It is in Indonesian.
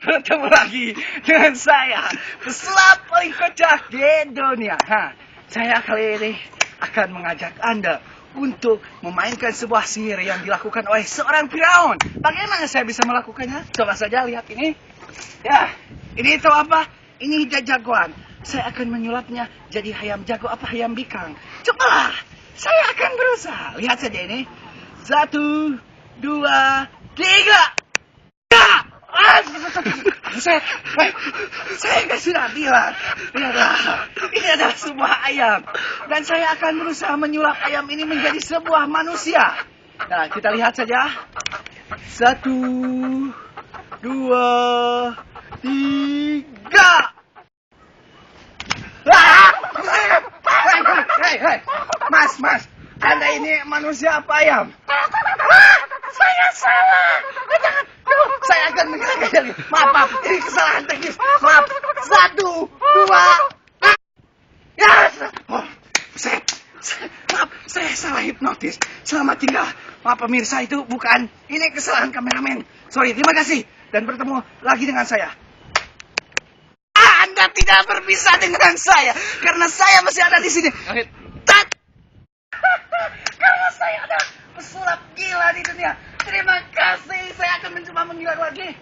bertemu lagi dengan saya, pesulap paling kocak di dunia. Saya kali ini akan mengajak Anda untuk memainkan sebuah sihir yang dilakukan oleh seorang Firaun. Bagaimana saya bisa melakukannya? Coba saja lihat ini. Ya, ini tahu apa? Ini jagoan. Saya akan menyulapnya jadi ayam jago apa ayam bikang. Cobalah, saya akan berusaha. Lihat saja ini. 1, 2, 3. Saya kan sudah bilang, ini adalah sebuah ayam. Dan saya akan berusaha menyulap ayam ini menjadi sebuah manusia. Nah, kita lihat saja. 1, 2, 3. Hei, Mas, Anda ini manusia apa ayam? Saya salah. Jangan. Saya akan menghilangkan lagi. Maaf, ini kesalahan teknis. Maaf. 1, 2. Ya. Maaf, saya salah hipnotis. Selamat tinggal. Maaf pemirsa, itu bukan. Ini kesalahan kameramen. Sorry, terima kasih. Dan bertemu lagi dengan saya. Anda tidak berpisah dengan saya karena saya masih ada di sini. Karena saya adalah pesulap gila di dunia. Terima kasih. Saya akan mencoba menggila lagi.